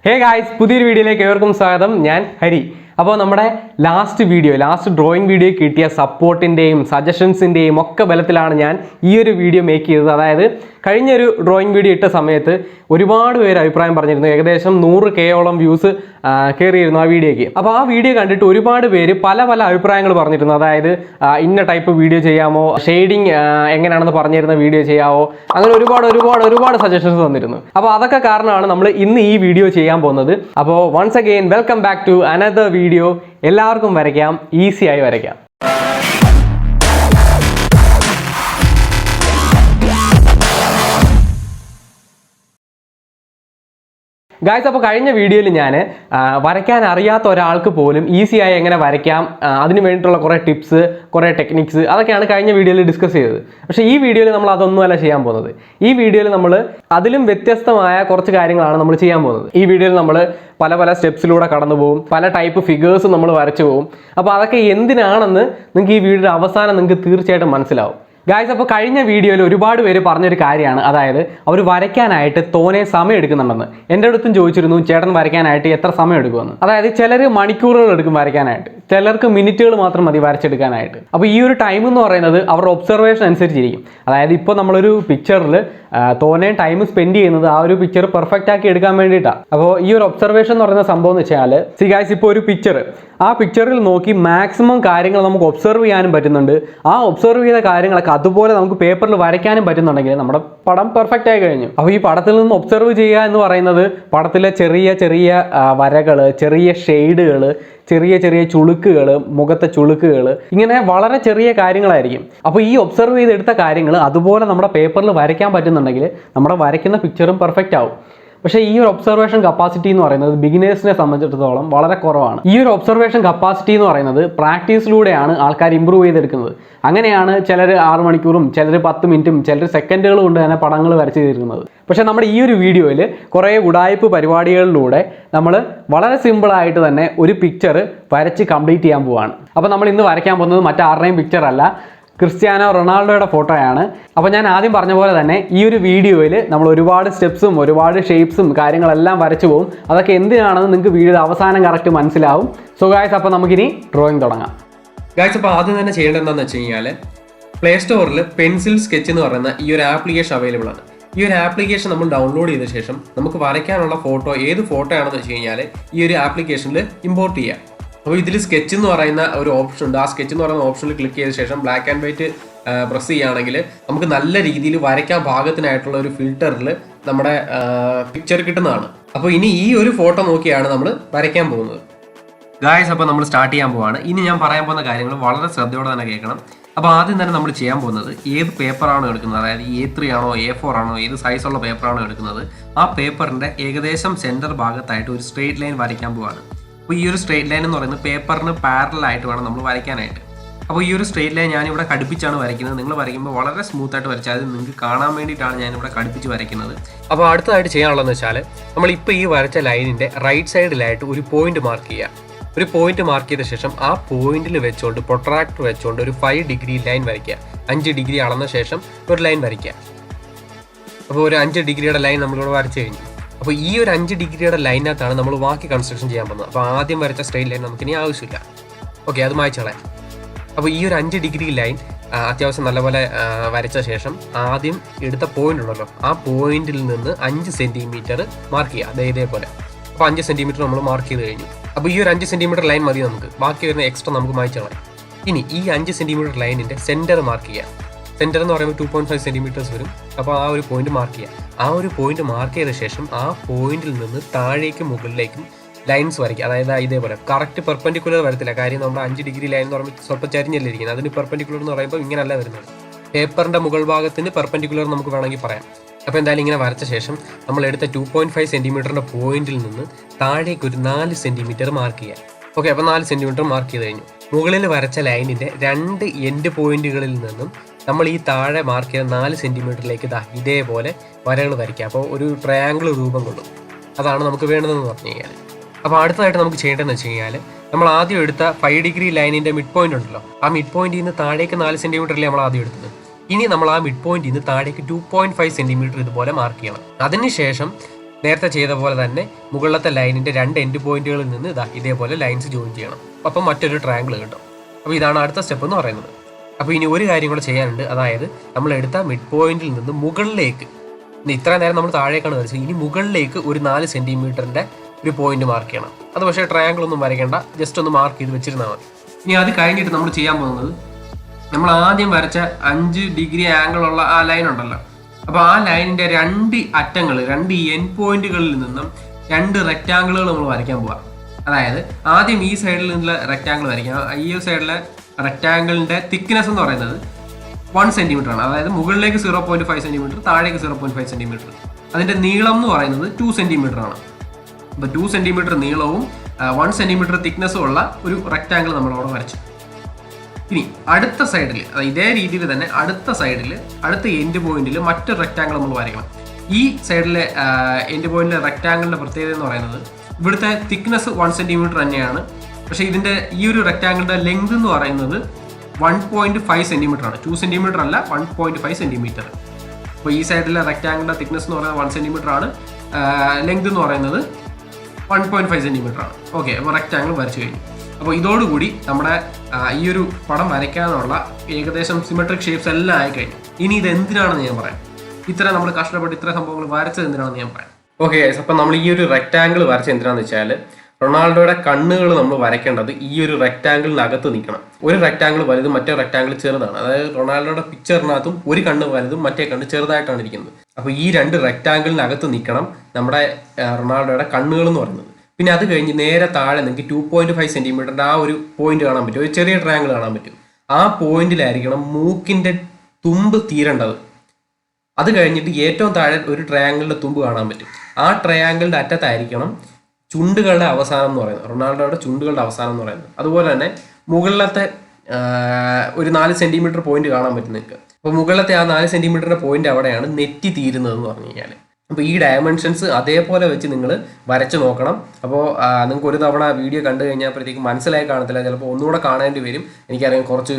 Hey guys, പുതിയൊരു വീഡിയോയിലേക്ക് ഏവർക്കും സ്വാഗതം. ഞാൻ ഹരി. അപ്പോൾ നമ്മുടെ ലാസ്റ്റ് ഡ്രോയിങ് വീഡിയോ കിട്ടിയ സപ്പോർട്ടിൻ്റെയും സജഷൻസിൻ്റെയും ഒക്കെ ബലത്തിലാണ് ഞാൻ ഈ ഒരു വീഡിയോ മേക്ക് ചെയ്തത്. അതായത് കഴിഞ്ഞൊരു ഡ്രോയിങ് വീഡിയോ ഇട്ട സമയത്ത് ഒരുപാട് പേര് അഭിപ്രായം പറഞ്ഞിരുന്നു. ഏകദേശം 100K വ്യൂസ് കയറിയിരുന്നു ആ വീഡിയോയ്ക്ക്. അപ്പോൾ ആ വീഡിയോ കണ്ടിട്ട് ഒരുപാട് പേര് പല അഭിപ്രായങ്ങൾ പറഞ്ഞിരുന്നു. അതായത് ഇന്ന ടൈപ്പ് വീഡിയോ ചെയ്യാമോ, ഷെയ്ഡിങ് എങ്ങനെയാണെന്ന് പറഞ്ഞിരുന്ന വീഡിയോ ചെയ്യാമോ, അങ്ങനെ ഒരുപാട് സജഷൻസ് തന്നിരുന്നു. അപ്പോൾ അതൊക്കെ കാരണമാണ് നമ്മൾ ഇന്ന് ഈ വീഡിയോ ചെയ്യാൻ പോകുന്നത്. അപ്പോൾ once again welcome back to another video. എല്ലാവർക്കും വരയ്ക്കാം, ഈസിയായി വരയ്ക്കാം. ഗായ്സ്, അപ്പോൾ കഴിഞ്ഞ വീഡിയോയിൽ ഞാൻ വരയ്ക്കാൻ അറിയാത്ത ഒരാൾക്ക് പോലും ഈസിയായി എങ്ങനെ വരയ്ക്കാം, അതിന് വേണ്ടിയിട്ടുള്ള കുറേ ടിപ്സ്, കുറേ ടെക്നിക്സ്, അതൊക്കെയാണ് കഴിഞ്ഞ വീഡിയോയിൽ ഡിസ്കസ് ചെയ്തത്. പക്ഷേ ഈ വീഡിയോയിൽ നമ്മൾ അതൊന്നുമല്ല ചെയ്യാൻ പോകുന്നത്. ഈ വീഡിയോയിൽ നമ്മൾ അതിലും വ്യത്യസ്തമായ കുറച്ച് കാര്യങ്ങളാണ് നമ്മൾ ചെയ്യാൻ പോകുന്നത്. ഈ വീഡിയോയിൽ നമ്മൾ പല സ്റ്റെപ്സിലൂടെ കടന്നു പോകും, പല ടൈപ്പ് ഫിഗേഴ്സ് നമ്മൾ വരച്ചു പോകും. അപ്പോൾ അതൊക്കെ എന്തിനാണെന്ന് നിങ്ങൾക്ക് ഈ വീഡിയോയുടെ അവസാനം നിങ്ങൾക്ക് തീർച്ചയായിട്ടും മനസ്സിലാവും. ഗായ്സ്, അപ്പോൾ കഴിഞ്ഞ വീഡിയോയിൽ ഒരുപാട് പേര് പറഞ്ഞൊരു കാര്യമാണ്, അതായത് അവർ വരയ്ക്കാനായിട്ട് തോനെ സമയം എടുക്കുന്നുണ്ടെന്ന്. എൻ്റെ അടുത്തും ചോദിച്ചിരുന്നു, ചേട്ടൻ വരയ്ക്കാനായിട്ട് എത്ര സമയം എടുക്കുമെന്ന്. അതായത് ചിലർ മണിക്കൂറുകൾ എടുക്കും വരയ്ക്കാനായിട്ട്, ചിലർക്ക് മിനിറ്റുകൾ മാത്രം മതി വരച്ചെടുക്കാനായിട്ട്. അപ്പോൾ ഈ ഒരു ടൈം എന്ന് പറയുന്നത് അവരുടെ ഒബ്സർവേഷൻ അനുസരിച്ചിരിക്കും. അതായത് ഇപ്പോൾ നമ്മളൊരു പിക്ചറിൽ തോനെ ടൈം സ്പെൻഡ് ചെയ്യുന്നത് ആ ഒരു പിക്ചർ പെർഫെക്റ്റ് ആക്കി എടുക്കാൻ വേണ്ടിയിട്ടാണ്. അപ്പോൾ ഈ ഒരു ഒബ്സർവേഷൻ എന്ന് പറയുന്ന സംഭവം എന്ന് വെച്ചാൽ, സി ഗായ്സ്, ഇപ്പോൾ ഒരു പിക്ചർ, ആ പിക്ചറിൽ നോക്കി മാക്സിമം കാര്യങ്ങൾ നമുക്ക് ഒബ്സർവ് ചെയ്യാനും പറ്റുന്നുണ്ട്. ആ ഒബ്സർവ് ചെയ്ത കാര്യങ്ങളൊക്കെ അതുപോലെ നമുക്ക് പേപ്പറിൽ വരയ്ക്കാനും പറ്റുന്നുണ്ടെങ്കിൽ നമ്മുടെ പടം പെർഫെക്റ്റ് ആയി കഴിഞ്ഞു. അപ്പോൾ ഈ പടത്തിൽ നിന്ന് ഒബ്സർവ് ചെയ്യുക എന്ന് പറയുന്നത് പടത്തിലെ ചെറിയ വരകൾ, ചെറിയ ഷെയ്ഡുകൾ, ചെറിയ ചുളുക്കുകൾ, മുഖത്തെ ചുളുക്കുകൾ, ഇങ്ങനെ വളരെ ചെറിയ കാര്യങ്ങളായിരിക്കും. അപ്പോൾ ഈ ഒബ്സർവ് ചെയ്തെടുത്ത കാര്യങ്ങൾ അതുപോലെ നമ്മുടെ പേപ്പറിൽ വരയ്ക്കാൻ പറ്റുന്നുണ്ടെങ്കിൽ നമ്മുടെ വരയ്ക്കുന്ന പിക്ചറും പെർഫെക്റ്റ് ആവും. പക്ഷേ ഈ ഒരു ഒബ്സർവേഷൻ കപ്പാസിറ്റി എന്ന് പറയുന്നത് ബിഗിനേഴ്സിനെ സംബന്ധിച്ചിടത്തോളം വളരെ കുറവാണ്. ഈ ഒരു ഒബ്സർവേഷൻ കപ്പാസിറ്റി എന്ന് പറയുന്നത് പ്രാക്ടീസിലൂടെയാണ് ആൾക്കാർ ഇമ്പ്രൂവ് ചെയ്തെടുക്കുന്നത്. അങ്ങനെയാണ് ചിലർ 6 മണിക്കൂറും, ചിലർ 10 മിനിറ്റും, ചിലർ സെക്കൻഡുകൾ കൊണ്ട് തന്നെ പടങ്ങൾ വരച്ച് തീർക്കുന്നത്. പക്ഷേ നമ്മുടെ ഈ ഒരു വീഡിയോയിൽ കുറേ ഉടായ്പ് പരിപാടികളിലൂടെ നമ്മൾ വളരെ സിമ്പിളായിട്ട് തന്നെ ഒരു പിക്ചർ വരച്ച് കംപ്ലീറ്റ് ചെയ്യാൻ പോവുകയാണ്. അപ്പോൾ നമ്മൾ ഇന്ന് വരയ്ക്കാൻ പോകുന്നത് മറ്റാരുടെയും പിക്ചർ അല്ല, ക്രിസ്ത്യാനോ റൊണാൾഡോയുടെ ഫോട്ടോയാണ്. അപ്പോൾ ഞാൻ ആദ്യം പറഞ്ഞ പോലെ തന്നെ ഈ ഒരു വീഡിയോയിൽ നമ്മൾ ഒരുപാട് സ്റ്റെപ്സും ഒരുപാട് ഷേപ്സും കാര്യങ്ങളെല്ലാം വരച്ചു പോകും. അതൊക്കെ എന്തിനാണെന്ന് നിങ്ങൾക്ക് വീഡിയോയുടെ അവസാനം കറക്റ്റ് മനസ്സിലാവും. സോ ഗായ്സ്, അപ്പോൾ നമുക്കിനി ഡ്രോയിങ് തുടങ്ങാം. ഗായ്സ്, അപ്പോൾ ആദ്യം തന്നെ ചെയ്യേണ്ടത് എന്താണെന്ന് വെച്ച് കഴിഞ്ഞാൽ, പ്ലേ സ്റ്റോറിൽ പെൻസിൽ സ്കെച്ച് എന്ന് പറയുന്ന ഈ ഒരു ആപ്ലിക്കേഷൻ അവൈലബിൾ ആണ്. ഈ ഒരു ആപ്ലിക്കേഷൻ നമ്മൾ ഡൗൺലോഡ് ചെയ്ത ശേഷം നമുക്ക് വരയ്ക്കാനുള്ള ഫോട്ടോ ഏത് ഫോട്ടോ ആണെന്ന് വെച്ച് കഴിഞ്ഞാൽ ഈ ഒരു ആപ്ലിക്കേഷനിൽ ഇമ്പോർട്ട് ചെയ്യാം. അപ്പോൾ ഇതിൽ സ്കെച്ച് എന്ന് പറയുന്ന ഒരു ഓപ്ഷൻ ഉണ്ട്. ആ സ്കെച്ച് എന്ന് പറയുന്ന ഓപ്ഷനിൽ ക്ലിക്ക് ചെയ്ത ശേഷം ബ്ലാക്ക് ആൻഡ് വൈറ്റ് പ്രസ് ചെയ്യുകയാണെങ്കിൽ നമുക്ക് നല്ല രീതിയിൽ വരയ്ക്കാൻ പാകത്തിനായിട്ടുള്ള ഒരു ഫിൽറ്ററിൽ നമ്മുടെ പിക്ചർ കിട്ടുന്നതാണ്. അപ്പോൾ ഇനി ഈ ഒരു ഫോട്ടോ നോക്കിയാണ് നമ്മൾ വരയ്ക്കാൻ പോകുന്നത്. ഗായ്സ്, അപ്പോൾ നമ്മൾ സ്റ്റാർട്ട് ചെയ്യാൻ പോവാണ്. ഇനി ഞാൻ പറയാൻ പോകുന്ന കാര്യങ്ങൾ വളരെ ശ്രദ്ധയോടെ തന്നെ കേൾക്കണം. അപ്പോൾ ആദ്യം തന്നെ നമ്മൾ ചെയ്യാൻ പോകുന്നത് ഏത് പേപ്പറാണോ എടുക്കുന്നത്, അതായത് A3 ആണോ A4 ആണോ, ഏത് സൈസുള്ള പേപ്പറാണോ എടുക്കുന്നത്, ആ പേപ്പറിൻ്റെ ഏകദേശം സെൻറ്റർ ഭാഗത്തായിട്ട് ഒരു സ്ട്രെയിറ്റ് ലൈൻ വരയ്ക്കാൻ പോവാണ്. അപ്പോൾ ഈ ഒരു സ്ട്രെയിറ്റ് ലൈൻ എന്ന് പറയുന്നത് പേപ്പറിന് പാരലായിട്ട് വേണം നമ്മൾ വരയ്ക്കാനായിട്ട്. അപ്പോൾ ഈ ഒരു സ്ട്രെയിറ്റ് ലൈൻ ഞാനിവിടെ കടുപ്പിച്ചാണ് വരയ്ക്കുന്നത്. നിങ്ങൾ വരയ്ക്കുമ്പോൾ വളരെ സ്മൂത്തായിട്ട് വരച്ചാൽ അത് നിങ്ങൾക്ക് കാണാൻ വേണ്ടിയിട്ടാണ് ഞാനിവിടെ കടുപ്പിച്ച് വരയ്ക്കുന്നത്. അപ്പോൾ അടുത്തതായിട്ട് ചെയ്യാനുള്ളതെന്ന് വെച്ചാൽ, നമ്മളിപ്പോൾ ഈ വരച്ച ലൈനിൻ്റെ റൈറ്റ് സൈഡിലായിട്ട് ഒരു പോയിന്റ് മാർക്ക് ചെയ്യുക. ഒരു പോയിന്റ് മാർക്ക് ചെയ്ത ശേഷം ആ പോയിന്റിൽ വെച്ചുകൊണ്ട് പ്രൊട്രാക്ടർ വെച്ചുകൊണ്ട് ഒരു 5 ഡിഗ്രി ലൈൻ വരയ്ക്കുക. 5 ഡിഗ്രി അളന്ന ശേഷം ഒരു ലൈൻ വരയ്ക്കുക. അപ്പോൾ ഒരു 5 ഡിഗ്രിയുടെ ലൈൻ നമ്മളിവിടെ വരച്ചു കഴിഞ്ഞു. അപ്പോൾ ഈ ഒരു 5 ഡിഗ്രിയുടെ ലൈനകത്താണ് നമ്മൾ ബാക്കി കൺസ്ട്രക്ഷൻ ചെയ്യാൻ പോകുന്നത്. അപ്പോൾ ആദ്യം വരച്ച സ്ട്രെയിറ്റ് ലൈൻ നമുക്കിനി ആവശ്യമില്ല. ഓക്കെ, അത് മായ്ച്ചോളാം. അപ്പോൾ ഈ ഒരു 5 ഡിഗ്രി ലൈൻ അത്യാവശ്യം നല്ലപോലെ വരച്ച ശേഷം ആദ്യം എടുത്ത പോയിന്റ് ഉണ്ടല്ലോ, ആ പോയിന്റിൽ നിന്ന് 5 സെൻറ്റിമീറ്റർ മാർക്ക് ചെയ്യുക. ഇതേപോലെ. അപ്പോൾ 5 സെൻറ്റിമീറ്റർ നമ്മൾ മാർക്ക് ചെയ്ത് കഴിഞ്ഞു. അപ്പോൾ ഈ ഒരു 5 സെൻറ്റിമീറ്റർ ലൈൻ മതി നമുക്ക്. ബാക്കി വരുന്ന എക്സ്ട്രാ നമുക്ക് മായ്ച്ചോളാം. ഇനി ഈ 5 സെൻറ്റിമീറ്റർ ലൈനിൻ്റെ സെൻറ്റർ മാർക്ക് ചെയ്യുക. സെൻറ്റർ എന്ന് പറയുമ്പോൾ 2.5 സെൻറ്റിമീറ്റേഴ്സ് വരും. അപ്പോൾ ആ ഒരു പോയിന്റ് മാർക്ക് ചെയ്യുക. ആ ഒരു പോയിന്റ് മാർക്ക് ചെയ്ത ശേഷം ആ പോയിന്റിൽ നിന്ന് താഴേക്കും മുകളിലേക്കും ലൈൻസ് വരയ്ക്കുക. അതായത് ഇതേപോലെ കറക്റ്റ് പെർപെൻഡിക്കുലർ വരത്തില്ല. കാര്യം നമ്മുടെ 5 ഡിഗ്രി ലൈൻ എന്ന് പറയുമ്പോൾ സ്വല്പം ചരിഞ്ഞല്ലേ ഇരിക്കുന്നത്. അതിന് പെർപെൻഡിക്കുലർ എന്ന് പറയുമ്പോൾ ഇങ്ങനെയല്ല വരുന്നത്. പേപ്പറിൻ്റെ മുകൾ ഭാഗത്തിന് പെർപെൻഡിക്കുലർ നമുക്ക് വേണമെങ്കിൽ പറയാം. അപ്പോൾ എന്തായാലും ഇങ്ങനെ വരച്ച ശേഷം നമ്മൾ എടുത്ത 2.5 സെൻറ്റിമീറ്ററിൻ്റെ പോയിന്റിൽ നിന്ന് താഴേക്ക് ഒരു 4 സെൻറ്റിമീറ്റർ മാർക്ക് ചെയ്യുക. ഓക്കെ, അപ്പോൾ 4 സെൻറ്റിമീറ്റർ മാർക്ക് ചെയ്ത് കഴിഞ്ഞു. മുകളിൽ വരച്ച ലൈനിൻ്റെ 2 എൻഡ് പോയിന്റുകളിൽ നിന്നും നമ്മൾ ഈ താഴെ മാർക്ക് ചെയ്ത 4 സെൻറ്റിമീറ്ററിലേക്ക് ഇതേപോലെ വരകൾ വരയ്ക്കുക. അപ്പോൾ ഒരു ട്രയാങ്കിൾ രൂപം കൊള്ളും. അതാണ് നമുക്ക് വേണ്ടതെന്ന് പറഞ്ഞു കഴിഞ്ഞാൽ. അപ്പോൾ അടുത്തതായിട്ട് നമുക്ക് ചെയ്യേണ്ടതെന്ന് വെച്ച് കഴിഞ്ഞാൽ, നമ്മൾ ആദ്യം എടുത്ത 5 ഡിഗ്രി ലൈനിൻ്റെ മിഡ് പോയിന്റ് ഉണ്ടല്ലോ, ആ മിഡ് പോയിന്റിൽ നിന്ന് താഴേക്ക് 4 സെൻറ്റിമീറ്ററിൽ നമ്മൾ ആദ്യം എടുത്തത്. ഇനി നമ്മൾ ആ മിഡ് പോയിന്റിൽ നിന്ന് താഴേക്ക് 2.5 സെൻറ്റിമീറ്റർ ഇതുപോലെ മാർക്ക് ചെയ്യണം. അതിനുശേഷം നേരത്തെ ചെയ്ത പോലെ തന്നെ മുകളിലത്തെ ലൈനിൻ്റെ 2 എൻഡ് പോയിന്റുകളിൽ നിന്ന് ഇതേപോലെ ലൈൻസ് ജോയിൻ ചെയ്യണം. അപ്പം മറ്റൊരു ട്രയാങ്കിൾ കിട്ടും. അപ്പോൾ ഇതാണ് അടുത്ത സ്റ്റെപ്പ് എന്ന് പറയുന്നത്. അപ്പോൾ ഇനി ഒരു കാര്യം കൂടെ ചെയ്യാനുണ്ട്. അതായത് നമ്മൾ എടുത്ത മിഡ് പോയിന്റിൽ നിന്ന് മുകളിലേക്ക്, ഇത്ര നേരം നമ്മൾ താഴേക്കാണ് വരച്ചത്, ഇനി മുകളിലേക്ക് ഒരു 4 സെൻറ്റിമീറ്ററിൻ്റെ ഒരു പോയിന്റ് മാർക്ക് ചെയ്യണം. അത് പക്ഷേ ട്രയാങ്കിൾ ഒന്നും വരയ്ക്കേണ്ട, ജസ്റ്റ് ഒന്ന് മാർക്ക് ചെയ്ത് വെച്ചിരുന്നാൽ മതി. ഇനി അത് കഴിഞ്ഞിട്ട് നമ്മൾ ചെയ്യാൻ പോകുന്നത്, നമ്മൾ ആദ്യം വരച്ച 5 ഡിഗ്രി ആംഗിളുള്ള ആ ലൈൻ ഉണ്ടല്ലോ, അപ്പോൾ ആ ലൈനിൻ്റെ 2 അറ്റങ്ങൾ, 2 എൻഡ് പോയിന്റുകളിൽ നിന്നും 2 റെക്റ്റാങ്കിളുകൾ നമ്മൾ വരയ്ക്കാൻ പോവാം. അതായത് ആദ്യം ഈ സൈഡിൽ നിന്നുള്ള റെക്റ്റാങ്കിൾ വരയ്ക്കാം. ഈ സൈഡിലെ റെക്റ്റാങ്കിളിൻ്റെ തിക്നെസ് എന്ന് പറയുന്നത് 1 സെൻറ്റിമീറ്റർ ആണ്. അതായത് മുകളിലേക്ക് 0.5 സെൻറ്റിമീറ്റർ, താഴേക്ക് 0.5 സെൻറ്റിമീറ്റർ. അതിൻ്റെ നീളം എന്ന് പറയുന്നത് 2 സെൻറ്റിമീറ്റർ ആണ്. അപ്പോൾ 2 സെൻറ്റിമീറ്റർ നീളവും 1 സെൻറ്റിമീറ്റർ തിക്നെസ്സും ഉള്ള ഒരു റെക്റ്റാങ്കിൾ നമ്മളവിടെ വരച്ചു. ഇനി അടുത്ത സൈഡിൽ, ഇതേ രീതിയിൽ തന്നെ അടുത്ത സൈഡിൽ, അടുത്ത എൻഡ് പോയിന്റിൽ മറ്റൊരു റെക്റ്റാങ്കിൾ നമ്മൾ വരയ്ക്കണം. ഈ സൈഡിലെ എൻഡ് പോയിന്റിലെ റെക്റ്റാങ്കിളിൻ്റെ പ്രത്യേകത എന്ന് പറയുന്നത്, ഇവിടുത്തെ തിക്നെസ് 1 സെൻറ്റിമീറ്റർ തന്നെയാണ്. പക്ഷേ ഇതിൻ്റെ ഈ ഒരു റെക്റ്റാങ്കിളിൻ്റെ ലെങ്ത് എന്ന് പറയുന്നത് 1.5 സെൻറ്റിമീറ്റർ ആണ്. 2 സെൻറ്റിമീറ്റർ അല്ല, 1.5 സെൻറ്റിമീറ്റർ. അപ്പോൾ ഈ സൈഡിലെ റെക്റ്റാങ്കിളിൻ്റെ തിക്നെസ് എന്ന് പറയുന്നത് 1 സെൻറ്റിമീറ്റർ ആണ്. ലെങ്ത് എന്ന് പറയുന്നത് 1.5 സെൻറ്റിമീറ്റർ ആണ്. ഓക്കെ, അപ്പോൾ റെക്റ്റാങ്കിൾ വരച്ചു കഴിഞ്ഞു. അപ്പോൾ ഇതോടുകൂടി നമ്മുടെ ഈ ഒരു പടം വരയ്ക്കാനുള്ള ഏകദേശം സിമെട്രിക് ഷേപ്സ് എല്ലാം ആയിക്കഴിഞ്ഞു. ഇനി ഇത് എന്തിനാണെന്ന് ഞാൻ പറയാം. ഇത്ര നമ്മൾ കഷ്ടപ്പെട്ട് ഇത്ര സംഭവങ്ങൾ വരച്ചത് എന്തിനാണെന്ന് ഞാൻ പറയാം. ഓക്കെ, അപ്പം നമ്മൾ ഈ ഒരു റെക്റ്റാങ്കിൾ വരച്ചത് എന്തിനാണെന്ന് വെച്ചാൽ, റൊണാൾഡോയുടെ കണ്ണുകൾ നമ്മൾ വരയ്ക്കേണ്ടത് ഈ ഒരു റെക്റ്റാങ്കിളിനകത്ത് നിൽക്കണം. ഒരു റെക്റ്റാങ്കിൾ വലുതും മറ്റേ റെക്റ്റാങ്കിൾ ചെറുതാണ്. അതായത് റൊണാൾഡോയുടെ പിക്ചറിനകത്തും ഒരു കണ്ണ് വലുതും മറ്റേ കണ്ണ് ചെറുതായിട്ടാണ് ഇരിക്കുന്നത്. അപ്പോൾ ഈ 2 റെക്റ്റാങ്കിളിനകത്ത് നിൽക്കണം നമ്മുടെ റൊണാൾഡോയുടെ കണ്ണുകൾ എന്ന് പറയുന്നത്. പിന്നെ അത് കഴിഞ്ഞ് നേരെ താഴെ നിങ്ങൾക്ക് 2.5 സെൻറ്റിമീറ്ററിൻ്റെ ആ ഒരു പോയിന്റ് കാണാൻ പറ്റും, ഒരു ചെറിയ ട്രയാങ്കിൾ കാണാൻ പറ്റും. ആ പോയിന്റിലായിരിക്കണം മൂക്കിൻ്റെ തുമ്പ് തീരേണ്ടത്. അത് കഴിഞ്ഞിട്ട് ഏറ്റവും താഴെ ഒരു ട്രയാങ്കിളിൻ്റെ തുമ്പ് കാണാൻ പറ്റും. ആ ട്രയാങ്കിളിൻ്റെ അറ്റത്തായിരിക്കണം ചുണ്ടുകളുടെ അവസാനം എന്ന് പറയുന്നത്, റൊണാൾഡോയുടെ ചുണ്ടുകളുടെ അവസാനം എന്ന് പറയുന്നത്. അതുപോലെ തന്നെ മുകളിലത്തെ ഒരു 4 സെൻറ്റിമീറ്റർ പോയിന്റ് കാണാൻ പറ്റും നിങ്ങൾക്ക്. അപ്പോൾ മുകളിലത്തെ ആ 4 സെൻറ്റിമീറ്ററിൻ്റെ പോയിന്റ് അവിടെയാണ് നെറ്റി തീരുന്നതെന്ന് പറഞ്ഞു കഴിഞ്ഞാൽ. അപ്പോൾ ഈ ഡയമെൻഷൻസ് അതേപോലെ വെച്ച് നിങ്ങൾ വരച്ച് നോക്കണം. അപ്പോൾ നിങ്ങൾക്ക് ഒരു തവണ വീഡിയോ കണ്ടു കഴിഞ്ഞപ്പോഴത്തേക്ക് മനസ്സിലായി കാണത്തില്ല, ചിലപ്പോൾ ഒന്നുകൂടെ കാണേണ്ടി വരും. എനിക്കറിയാം കുറച്ച്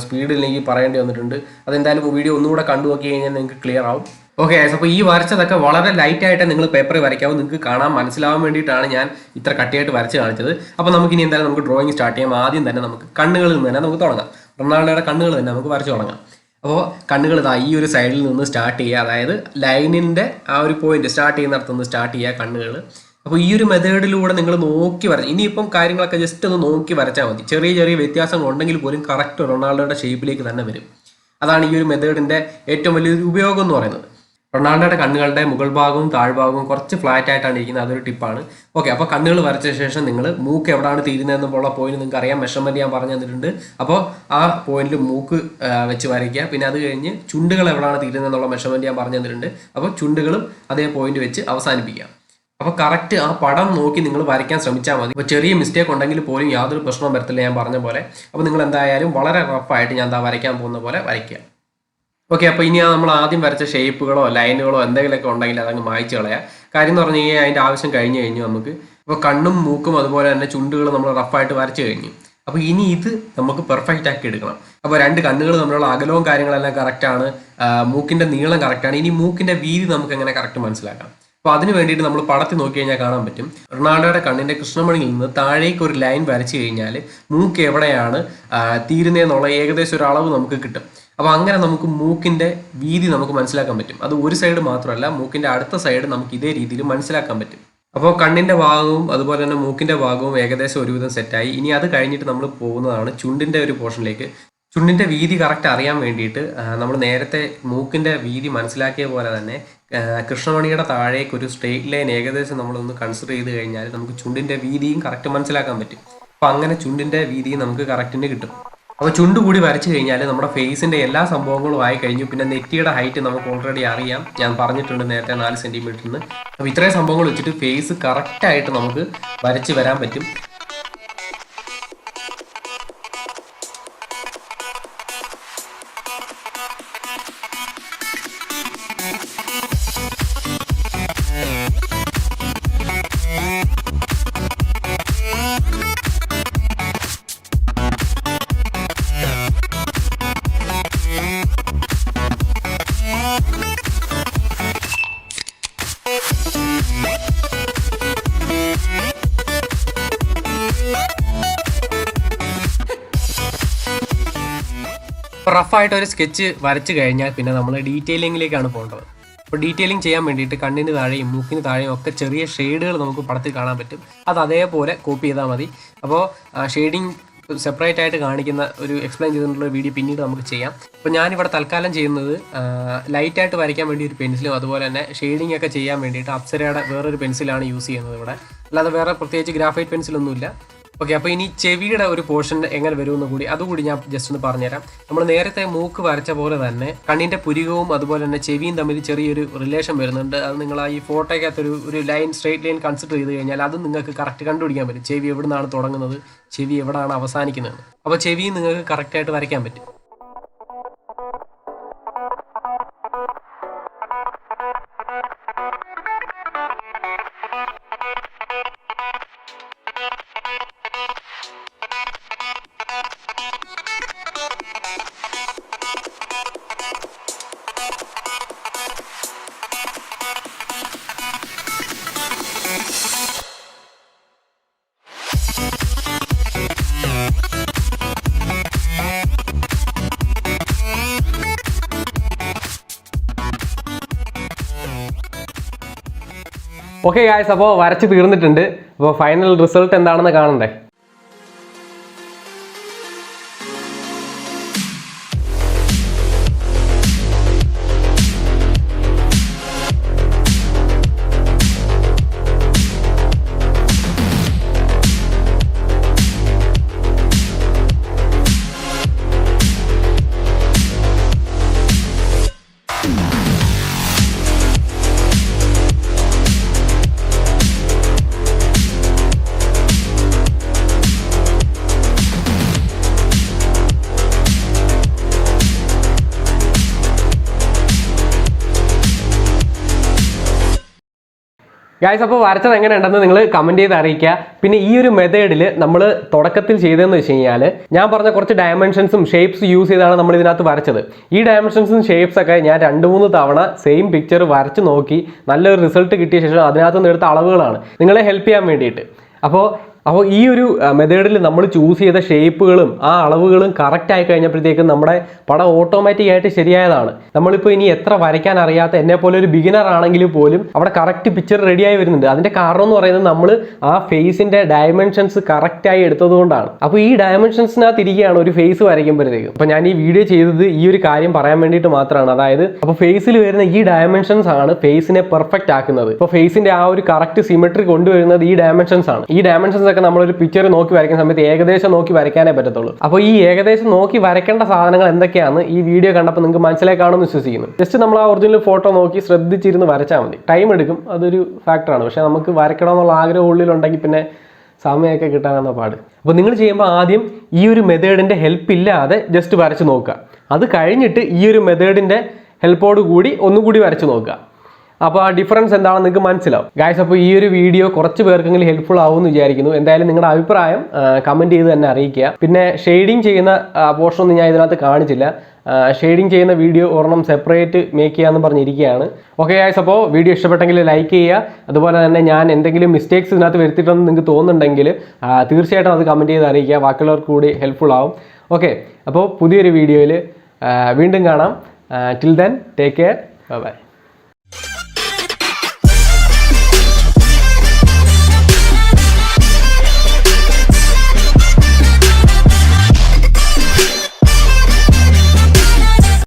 സ്പീഡിൽ എനിക്ക് പറയേണ്ടി വന്നിട്ടുണ്ട്. അതെന്തായാലും വീഡിയോ ഒന്നുകൂടെ കണ്ടു നോക്കി കഴിഞ്ഞാൽ നിങ്ങൾക്ക് ക്ലിയർ ആവും. ഓക്കെ, അപ്പോൾ ഈ വരച്ചതൊക്കെ വളരെ ലൈറ്റായിട്ട് നിങ്ങൾ പേപ്പറിൽ വരയ്ക്കാവും. നിങ്ങൾക്ക് കാണാൻ മനസ്സിലാവാൻ വേണ്ടിയിട്ടാണ് ഞാൻ ഇത്ര കട്ടിയായിട്ട് വരച്ച് കാണിച്ചത്. അപ്പോൾ നമുക്കിനി എന്തായാലും നമുക്ക് ഡ്രോയിങ് സ്റ്റാർട്ട് ചെയ്യാം. ആദ്യം തന്നെ നമുക്ക് കണ്ണുകളിൽ നിന്ന് തന്നെ നമുക്ക് തുടങ്ങാം. റൊണാൾഡോയുടെ കണ്ണുകൾ തന്നെ നമുക്ക് വരച്ച് തുടങ്ങാം. അപ്പോൾ കണ്ണുകൾ ഈ ഒരു സൈഡിൽ നിന്ന് സ്റ്റാർട്ട് ചെയ്യുക. അതായത് ലൈനിൻ്റെ ആ ഒരു പോയിന്റ് സ്റ്റാർട്ട് ചെയ്യുന്നിടത്തുനിന്ന് സ്റ്റാർട്ട് ചെയ്യുക കണ്ണുകൾ. അപ്പോൾ ഈ ഒരു മെത്തേഡിലൂടെ നിങ്ങൾ നോക്കി വരച്ച്, ഇനിയിപ്പം കാര്യങ്ങളൊക്കെ ജസ്റ്റ് ഒന്ന് നോക്കി വരച്ചാൽ മതി. ചെറിയ ചെറിയ വ്യത്യാസങ്ങൾ ഉണ്ടെങ്കിൽ പോലും കറക്റ്റ് റൊണാൾഡോയുടെ ഷേപ്പിലേക്ക് തന്നെ വരും. അതാണ് ഈ ഒരു മെത്തേഡിൻ്റെ ഏറ്റവും വലിയൊരു ഉപയോഗം എന്ന് പറയുന്നത്. റൊണാൾഡോയുടെ കണ്ണുകളുടെ മുകൾ ഭാഗവും താഴ്ഭാഗവും കുറച്ച് ഫ്ലാറ്റ് ആയിട്ടാണ് ഇരിക്കുന്നത്. അതൊരു ടിപ്പാണ്. ഓക്കെ, അപ്പോൾ കണ്ണുകൾ വരച്ച ശേഷം നിങ്ങൾ മൂക്ക് എവിടെയാണ് തീരുന്നതെന്നുള്ള പോയിന്റ് നിങ്ങൾക്ക് അറിയാം. മെഷർമെൻറ്റ് ഞാൻ പറഞ്ഞു തന്നിട്ടുണ്ട്. അപ്പോൾ ആ പോയിന്റിൽ മൂക്ക് വെച്ച് വരയ്ക്കുക. പിന്നെ അത് കഴിഞ്ഞ് ചുണ്ടുകൾ എവിടെയാണ് തീരുന്നതെന്നുള്ള മെഷർമെൻറ്റ് ഞാൻ പറഞ്ഞു തന്നിട്ടുണ്ട്. അപ്പോൾ ചുണ്ടുകളും അതേ പോയിന്റ് വെച്ച് അവസാനിപ്പിക്കുക. അപ്പോൾ കറക്റ്റ് ആ പടം നോക്കി നിങ്ങൾ വരയ്ക്കാൻ ശ്രമിച്ചാൽ മതി. അപ്പോൾ ചെറിയ മിസ്റ്റേക്ക് ഉണ്ടെങ്കിൽ പോലും യാതൊരു പ്രശ്നവും വരത്തില്ല, ഞാൻ പറഞ്ഞ പോലെ. അപ്പോൾ നിങ്ങൾ എന്തായാലും വളരെ റഫായിട്ട് ഞാൻ വരയ്ക്കാൻ പോകുന്ന പോലെ വരയ്ക്കുക. ഓക്കെ, അപ്പോൾ ഇനി നമ്മൾ ആദ്യം വരച്ച ഷേപ്പുകളോ ലൈനുകളോ എന്തെങ്കിലുമൊക്കെ ഉണ്ടെങ്കിൽ അതങ്ങ് മായ്ച്ച് കളയാം. കാര്യം എന്ന് പറഞ്ഞു കഴിഞ്ഞാൽ അതിൻ്റെ ആവശ്യം കഴിഞ്ഞു നമുക്ക്. അപ്പോൾ കണ്ണും മൂക്കും അതുപോലെ തന്നെ ചുണ്ടുകൾ നമ്മൾ റഫായിട്ട് വരച്ച് കഴിഞ്ഞു. അപ്പോൾ ഇനി ഇത് നമുക്ക് പെർഫെക്റ്റ് ആക്കി എടുക്കണം. അപ്പോൾ 2 കണ്ണുകൾ തമ്മിലുള്ള അകലവും കാര്യങ്ങളെല്ലാം കറക്റ്റാണ്. മൂക്കിൻ്റെ നീളം കറക്റ്റാണ്. ഇനി മൂക്കിൻ്റെ വീതി നമുക്ക് എങ്ങനെ കറക്റ്റ് മനസ്സിലാക്കാം. അപ്പോൾ അതിന് വേണ്ടിയിട്ട് നമ്മൾ പടത്തിൽ നോക്കി കഴിഞ്ഞാൽ കാണാൻ പറ്റും. റൊണാൾഡോയുടെ കണ്ണിൻ്റെ കൃഷ്ണമണിയിൽ നിന്ന് താഴേക്ക് ഒരു ലൈൻ വരച്ച് കഴിഞ്ഞാൽ മൂക്ക് എവിടെയാണ് തീരുന്നതെന്നുള്ള ഏകദേശം ഒരു അളവ് നമുക്ക് കിട്ടും. അപ്പോൾ അങ്ങനെ നമുക്ക് മൂക്കിൻ്റെ വീതി നമുക്ക് മനസ്സിലാക്കാൻ പറ്റും. അത് ഒരു സൈഡ് മാത്രമല്ല, മൂക്കിൻ്റെ അടുത്ത സൈഡ് നമുക്ക് ഇതേ രീതിയിൽ മനസ്സിലാക്കാൻ പറ്റും. അപ്പോൾ കണ്ണിൻ്റെ ഭാഗവും അതുപോലെ തന്നെ മൂക്കിൻ്റെ ഭാഗവും ഏകദേശം ഒരുവിധം സെറ്റായി. ഇനി അത് കഴിഞ്ഞിട്ട് നമ്മൾ പോകുന്നതാണ് ചുണ്ടിൻ്റെ ഒരു പോർഷനിലേക്ക്. ചുണ്ടിൻ്റെ വീതി കറക്റ്റ് അറിയാൻ വേണ്ടിയിട്ട് നമ്മൾ നേരത്തെ മൂക്കിൻ്റെ വീതി മനസ്സിലാക്കിയ പോലെ തന്നെ കൃഷ്ണമണിയുടെ താഴേക്ക് ഒരു സ്ട്രെയിറ്റ് ലൈൻ ഏകദേശം നമ്മളൊന്ന് കൺസിഡർ ചെയ്ത് കഴിഞ്ഞാൽ നമുക്ക് ചുണ്ടിൻ്റെ വീതിയും കറക്റ്റ് മനസ്സിലാക്കാൻ പറ്റും. അപ്പോൾ അങ്ങനെ ചുണ്ടിൻ്റെ വീതിയും നമുക്ക് കറക്റ്റിന് കിട്ടും. അപ്പോൾ ചുണ്ട് കൂടി വരച്ച് കഴിഞ്ഞാൽ നമ്മുടെ ഫേസിൻ്റെ എല്ലാ സംഭവങ്ങളും ആയി കഴിഞ്ഞു. പിന്നെ നെറ്റിയുടെ ഹൈറ്റ് നമുക്ക് ഓൾറെഡി അറിയാം, ഞാൻ പറഞ്ഞിട്ടുണ്ട് നേരത്തെ 4 സെൻറ്റിമീറ്ററിന്. അപ്പോൾ ഇത്രയും സംഭവങ്ങൾ വെച്ചിട്ട് ഫേസ് കറക്റ്റായിട്ട് നമുക്ക് വരച്ച് വരാൻ പറ്റും. റഫായിട്ട് ഒരു സ്കെച്ച് വരച്ച് കഴിഞ്ഞാൽ പിന്നെ നമ്മൾ ഡീറ്റെയിലിങ്ങിലേക്കാണ് പോകേണ്ടത്. അപ്പോൾ ഡീറ്റെയിലിംഗ് ചെയ്യാൻ വേണ്ടിയിട്ട് കണ്ണിന് താഴെയും മൂക്കിന് താഴെയും ഒക്കെ ചെറിയ ഷെയ്ഡുകൾ നമുക്ക് പടത്തിൽ കാണാൻ പറ്റും. അത് അതേപോലെ കോപ്പി ചെയ്താൽ മതി. അപ്പോൾ ഷെയ്ഡിങ് സെപ്പറേറ്റ് ആയിട്ട് കാണിക്കുന്ന ഒരു എക്സ്പ്ലെയിൻ ചെയ്തിട്ടുള്ള വീഡിയോ പിന്നീട് നമുക്ക് ചെയ്യാം. അപ്പോൾ ഞാനിവിടെ തൽക്കാലം ചെയ്യുന്നത് ലൈറ്റായിട്ട് വരയ്ക്കാൻ വേണ്ടി ഒരു പെൻസിലും അതുപോലെ തന്നെ ഷെയ്ഡിങ് ഒക്കെ ചെയ്യാൻ വേണ്ടിയിട്ട് അപ്സരയുടെ വേറൊരു പെൻസിലാണ് യൂസ് ചെയ്യുന്നത് ഇവിടെ. അല്ലാതെ വേറെ പ്രത്യേകിച്ച് ഗ്രാഫൈറ്റ് പെൻസിലൊന്നുമില്ല. ഓക്കെ, അപ്പോൾ ഇനി ചെവിയുടെ ഒരു പോർഷൻ എങ്ങനെ വരുമെന്ന് കൂടി അതുകൂടി ഞാൻ ജസ്റ്റ് ഒന്ന് പറഞ്ഞുതരാം. നമ്മൾ നേരത്തെ മൂക്ക് വരച്ച പോലെ തന്നെ കണ്ണിൻ്റെ പുരികവും അതുപോലെ തന്നെ ചെവിയും തമ്മിൽ ചെറിയൊരു റിലേഷൻ വരുന്നുണ്ട്. അത് നിങ്ങൾ ആ ഈ ഫോട്ടോയ്ക്കകത്തൊരു ലൈൻ, സ്ട്രെയിറ്റ് ലൈൻ കൺസിഡർ ചെയ്ത് കഴിഞ്ഞാൽ അത് നിങ്ങൾക്ക് കറക്റ്റ് കണ്ടുപിടിക്കാൻ പറ്റും. ചെവി എവിടെ നിന്നാണ് തുടങ്ങുന്നത്, ചെവി എവിടെയാണ് അവസാനിക്കുന്നത്. അപ്പോൾ ചെവിയും നിങ്ങൾക്ക് കറക്റ്റായിട്ട് വരയ്ക്കാൻ പറ്റും. ഓക്കെ ഗായ്സ്, അപ്പോൾ വരച്ച് തീർന്നിട്ടുണ്ട്. അപ്പോൾ ഫൈനൽ റിസൾട്ട് എന്താണെന്ന് കാണണ്ടേ. ഗായ്സ്, അപ്പോൾ വരച്ചത് എങ്ങനെ ഉണ്ടെന്ന് നിങ്ങൾ കമൻറ്റ് ചെയ്ത് അറിയിക്കുക. പിന്നെ ഈ ഒരു മെത്തേഡിൽ നമ്മൾ തുടക്കത്തിൽ ചെയ്തതെന്ന് വെച്ച് കഴിഞ്ഞാൽ ഞാൻ പറഞ്ഞ കുറച്ച് ഡയമെൻഷൻസും ഷേപ്സ് യൂസ് ചെയ്താണ് നമ്മൾ ഇതിനകത്ത് വരച്ചത്. ഈ ഡയമെൻഷൻസും ഷേപ്സ് ഒക്കെ ഞാൻ 2-3 തവണ സെയിം പിക്ചർ വരച്ച് നോക്കി നല്ലൊരു റിസൾട്ട് കിട്ടിയ ശേഷം അതിനകത്ത് നിന്ന് എടുത്ത അളവുകളാണ് നിങ്ങളെ ഹെൽപ്പ് ചെയ്യാൻ വേണ്ടിയിട്ട്. അപ്പോൾ ഈ ഒരു മെത്തേഡിൽ നമ്മൾ ചൂസ് ചെയ്ത ഷേപ്പുകളും ആ അളവുകളും കറക്റ്റ് ആയി കഴിഞ്ഞപ്പോഴത്തേക്കും നമ്മുടെ പടം ഓട്ടോമാറ്റിക് ആയിട്ട് ശരിയായതാണ്. നമ്മളിപ്പോൾ ഇനി എത്ര വരയ്ക്കാൻ അറിയാത്ത എന്നെ പോലെ ഒരു ബിഗിനർ ആണെങ്കിൽ പോലും അവിടെ കറക്റ്റ് പിക്ചർ റെഡിയായി വരുന്നുണ്ട്. അതിൻ്റെ കാരണം എന്ന് പറയുന്നത് നമ്മൾ ആ ഫേസിൻ്റെ ഡയമെൻഷൻസ് കറക്റ്റായി എടുത്തതുകൊണ്ടാണ്. അപ്പോൾ ഈ ഡയമെൻഷൻസിനകത്ത് ഇരിക്കുകയാണ് ഒരു ഫേസ് വരയ്ക്കുമ്പോഴത്തേക്കും. അപ്പോൾ ഞാൻ ഈ വീഡിയോ ചെയ്തത് ഈ ഒരു കാര്യം പറയാൻ വേണ്ടിയിട്ട് മാത്രമാണ്. അതായത് അപ്പോൾ ഫേസിൽ വരുന്ന ഈ ഡയമെൻഷൻസ് ആണ് ഫേസിനെ പെർഫെക്റ്റ് ആക്കുന്നത്. ഇപ്പോൾ ഫേസിൻ്റെ ആ ഒരു കറക്റ്റ് സിമെട്രി കൊണ്ടുവരുന്നത് ഈ ഡയമെൻഷൻസ് ആണ്. ഈ ഡയമെൻഷൻസ് ഒക്കെ നമ്മളൊരു പിക്ചർ നോക്കി വരയ്ക്കുന്ന സമയത്ത് ഏകദേശം നോക്കി വരയ്ക്കാനേ പറ്റത്തുള്ളൂ. അപ്പോൾ ഈ ഏകദേശം നോക്കി വരയ്ക്കേണ്ട സാധനങ്ങൾ എന്തൊക്കെയാണ് ഈ വീഡിയോ കണ്ടപ്പോൾ നിങ്ങൾക്ക് മനസ്സിലായി കാണുമെന്ന് വിശ്വസിക്കുന്നു. ജസ്റ്റ് നമ്മൾ ആ ഒറിജിനൽ ഫോട്ടോ നോക്കി ശ്രദ്ധിച്ചിരുന്ന് വരച്ചാൽ മതി. ടൈം എടുക്കും, അതൊരു ഫാക്ടറാണ്. പക്ഷേ നമുക്ക് വരയ്ക്കണമെന്നുള്ള ആഗ്രഹം ഉള്ളിലുണ്ടെങ്കിൽ പിന്നെ സമയമൊക്കെ കിട്ടാനെന്ന പാട്. അപ്പോൾ നിങ്ങൾ ചെയ്യുമ്പോൾ ആദ്യം ഈ ഒരു മെത്തേഡിൻ്റെ ഹെൽപ്പ് ഇല്ലാതെ ജസ്റ്റ് വരച്ച് നോക്കുക. അത് കഴിഞ്ഞിട്ട് ഈ ഒരു മെത്തേഡിൻ്റെ ഹെൽപ്പോട് കൂടി ഒന്നുകൂടി വരച്ച് നോക്കുക. അപ്പോൾ ആ ഡിഫറൻസ് എന്താണെന്ന് നിങ്ങൾക്ക് മനസ്സിലാവും. ഗായ്സ്, അപ്പോൾ ഈ ഒരു വീഡിയോ കുറച്ച് പേർക്കെങ്കിലും ഹെൽപ്ഫുൾ ആവുമെന്ന് വിചാരിക്കുന്നു. എന്തായാലും നിങ്ങളുടെ അഭിപ്രായം കമൻറ്റ് ചെയ്ത് തന്നെ അറിയിക്കുക. പിന്നെ ഷെയ്ഡിങ് ചെയ്യുന്ന പോർഷനൊന്നും ഞാൻ ഇതിനകത്ത് കാണിച്ചില്ല. ഷെയ്ഡിങ് ചെയ്യുന്ന വീഡിയോ ഒരെണ്ണം സെപ്പറേറ്റ് മേക്ക് ചെയ്യാമെന്ന് പറഞ്ഞിരിക്കുകയാണ്. ഓക്കെ ഗായ്സ്, അപ്പോൾ വീഡിയോ ഇഷ്ടപ്പെട്ടെങ്കിൽ ലൈക്ക് ചെയ്യുക. അതുപോലെ തന്നെ ഞാൻ എന്തെങ്കിലും മിസ്റ്റേക്സ് ഇതിനകത്ത് വരുത്തിയിട്ടുണ്ടെന്ന് നിങ്ങൾക്ക് തോന്നുന്നുണ്ടെങ്കിൽ തീർച്ചയായിട്ടും അത് കമൻറ്റ് ചെയ്ത് അറിയിക്കുക. ബാക്കിയുള്ളവർക്ക് കൂടി ഹെൽപ്ഫുൾ ആവും. ഓക്കെ, അപ്പോൾ പുതിയൊരു വീഡിയോയിൽ വീണ്ടും കാണാം. Till then take care, by.